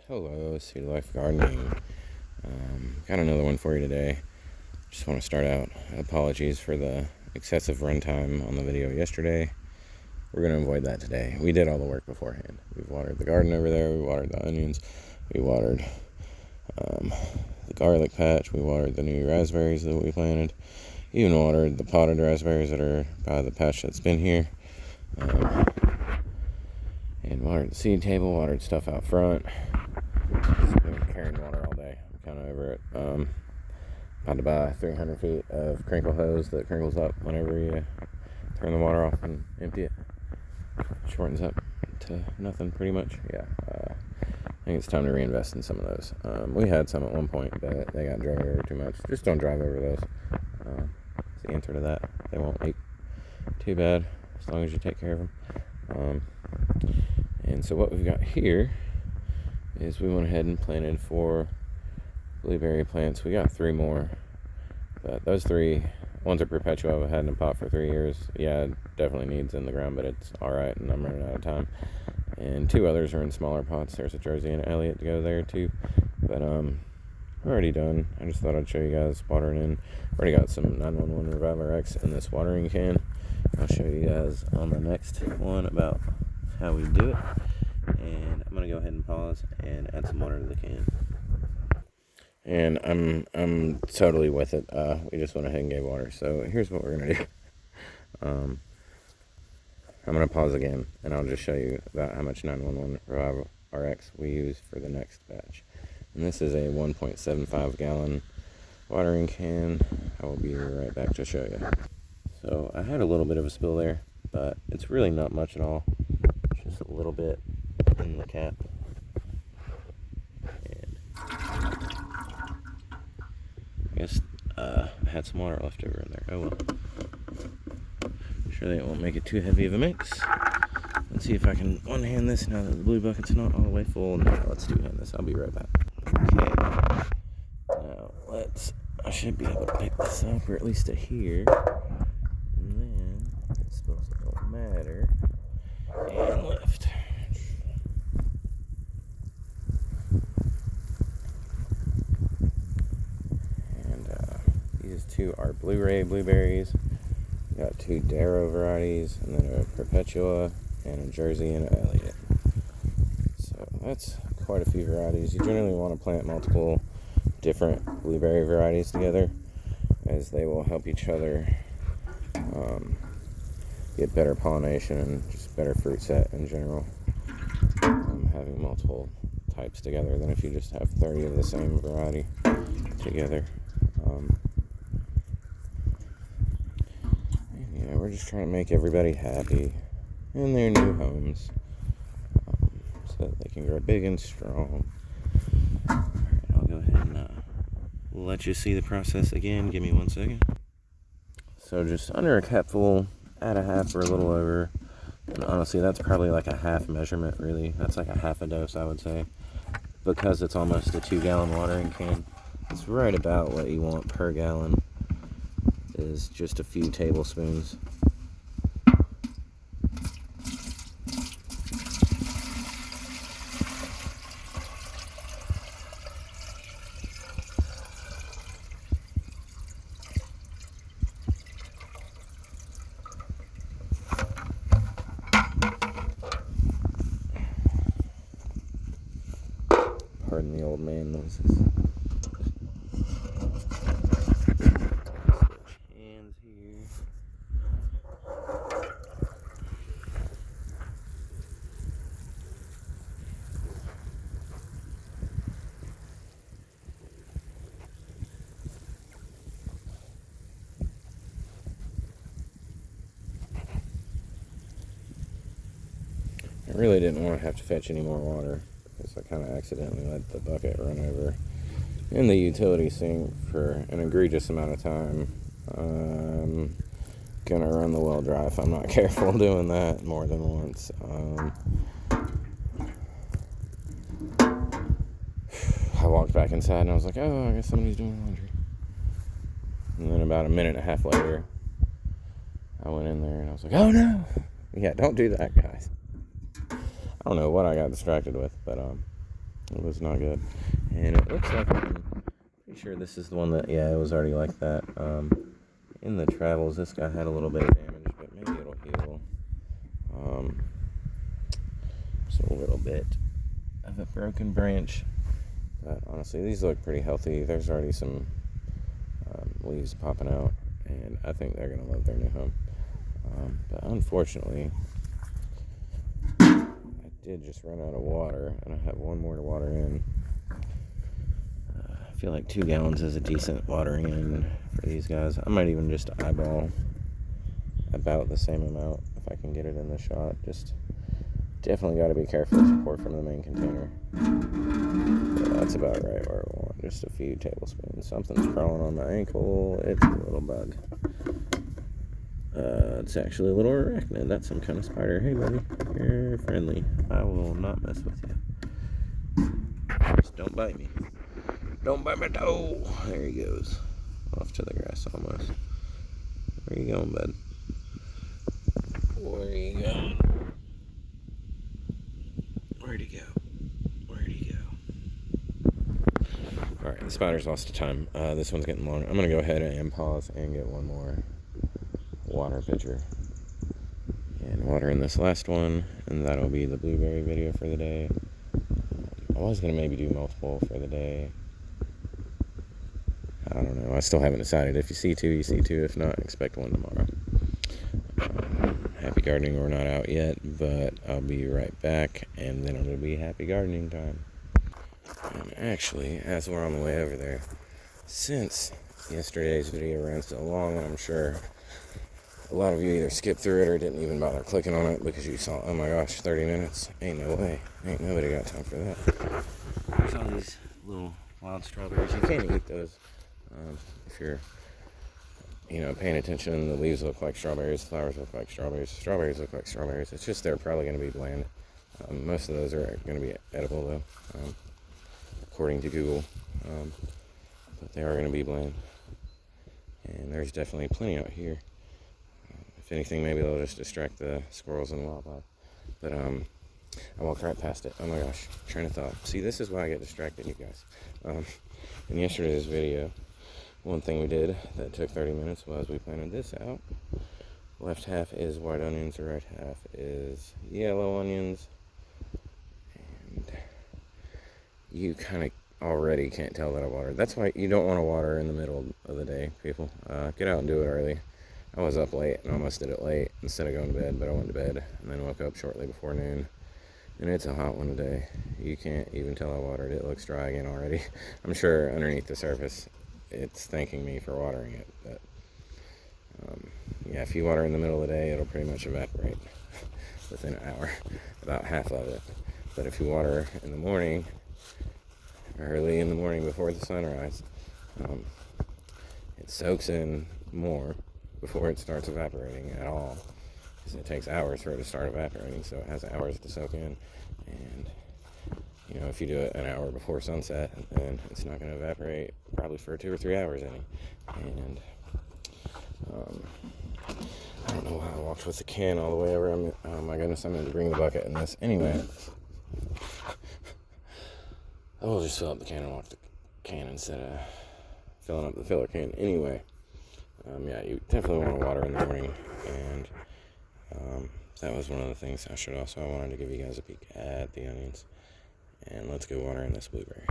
Hello, City Life Gardening. Got another one for you today. Just want to start out. Apologies for the excessive runtime on the video yesterday. We're going to avoid that today. We did all the work beforehand. We've watered the garden over there. We watered the onions. We watered the garlic patch. We watered the new raspberries that we planted. Even watered the potted raspberries that are by the patch that's been here. And watered the seed table. Watered stuff out front. Just been carrying water all day. I'm kind of over it. About to buy 300 feet of crinkle hose that crinkles up whenever you turn the water off and empty it. Shortens up to nothing pretty much. Yeah, I think it's time to reinvest in some of those. We had some at one point, but they got dried over too much. Just don't drive over those. It's the answer to that. They won't leak too bad as long as you take care of them. And so what we've got here is we went ahead and planted 4 blueberry plants. We got 3 more, but those 3, one's a perpetua I've had in a pot for 3 years. Yeah, it definitely needs in the ground, but it's alright, and I'm running out of time. And 2 others are in smaller pots. There's a Jersey and Elliott to go there too, but we're already done. I just thought I'd show you guys watering in. Already got some 911 Reviver X in this watering can. I'll show you guys on the next one about how we do it. And I'm gonna go ahead and pause and add some water to the can. And I'm totally with it. We just went ahead and gave water. So here's what we're gonna do. I'm gonna pause again, and I'll just show you about how much 911 Revival RX we use for the next batch. And this is a 1.75 gallon watering can. I will be right back to show you. So I had a little bit of a spill there, but it's really not much at all. Just a little bit in the cap. And I guess I had some water left over in there. Oh well. I'm sure they won't make it too heavy of a mix. Let's see if I can one-hand this now that the blue bucket's not all the way full. No, let's two-hand this. I'll be right back. Okay. Now I should be able to pick this up, or at least to here. And then it's supposed to don't matter. And lift. These 2 are blueberries. We got 2 Darrow varieties, and then a Perpetua and a Jersey and an Elliott. So that's quite a few varieties. You generally want to plant multiple different blueberry varieties together, as they will help each other get better pollination and just better fruit set in general. Having multiple types together than if you just have 30 of the same variety together. We're just trying to make everybody happy in their new homes, so that they can grow big and strong. Alright, I'll go ahead and let you see the process again. Give me 1 second. So just under a cupful, add a half or a little over. And honestly, that's probably like a half measurement, really. That's like a half a dose, I would say. Because it's almost a 2-gallon watering can. It's right about what you want per gallon. Is just a few tablespoons. Pardon the old man noises. Hands here. I really didn't want to have to fetch any more water, because I kind of accidentally let the bucket run over in the utility sink for an egregious amount of time. I'm gonna run the well dry if I'm not careful doing that more than once. I walked back inside and I was like, oh, I guess somebody's doing laundry. And then about a minute and a half later, I went in there and I was like, oh no! Yeah, don't do that, guys. I don't know what I got distracted with, but It was not good. And it looks like, I'm pretty sure this is the one that, yeah, it was already like that. In the travels, this guy had a little bit of damage, but maybe it'll heal. Just a little bit of a broken branch. But honestly, these look pretty healthy. There's already some leaves popping out, and I think they're going to love their new home. But unfortunately, I did just run out of water, and I have one more to water in. I feel like 2 gallons is a decent watering in for these guys. I might even just eyeball about the same amount if I can get it in the shot. Just definitely got to be careful to pour from the main container. But that's about right where I want. Just a few tablespoons. Something's crawling on my ankle. It's a little bug. It's actually a little arachnid. That's some kind of spider. Hey, buddy. You're friendly. I will not mess with you. Just don't bite me. Don't bite my toe. There he goes. Off to the grass almost. Where you going, bud? Where you going? Where'd he go? Where'd he go? Alright, the spider's lost to time. This one's getting long. I'm going to go ahead and pause and get one more water pitcher. And water in this last one, and that'll be the blueberry video for the day. I was going to maybe do multiple for the day. I don't know. I still haven't decided. If you see 2, you see 2. If not, expect one tomorrow. Happy gardening. We're not out yet, but I'll be right back, and then it'll be happy gardening time. And actually, as we're on the way over there, since yesterday's video ran so long, I'm sure a lot of you either skipped through it or didn't even bother clicking on it because you saw, oh my gosh, 30 minutes. Ain't no way. Ain't nobody got time for that. There's all these little wild strawberries. You can't eat those if you're, paying attention. The leaves look like strawberries. Flowers look like strawberries. Strawberries look like strawberries. It's just they're probably going to be bland. Most of those are going to be edible, though, according to Google. But they are going to be bland. And there's definitely plenty out here. If anything, maybe they'll just distract the squirrels and wildlife. But I walked right past it. Oh my gosh, train of thought. See, this is why I get distracted, you guys. In yesterday's video, one thing we did that took 30 minutes was we planted this out. Left half is white onions, the right half is yellow onions. And you kind of already can't tell that I watered. That's why you don't want to water in the middle of the day, people. Get out and do it early. I was up late and almost did it late instead of going to bed, but I went to bed and then woke up shortly before noon. And it's a hot one today. You can't even tell I watered. It looks dry again already. I'm sure underneath the surface it's thanking me for watering it. But yeah, if you water in the middle of the day, it'll pretty much evaporate within an hour, about half of it. But if you water in the morning, early in the morning before the sunrise, it soaks in more before it starts evaporating at all, because it takes hours for it to start evaporating, so it has hours to soak in. And if you do it an hour before sunset, then it's not going to evaporate probably for 2 or 3 hours any. And I don't know why I walked with the can all the way over. Oh my goodness, I'm going to bring the bucket in this anyway. I will just fill up the can and walk the can instead of filling up the filler can anyway. Yeah, you definitely want to water in the morning, and that was one of the things I wanted to give you guys a peek at the onions. And let's go water in this blueberry.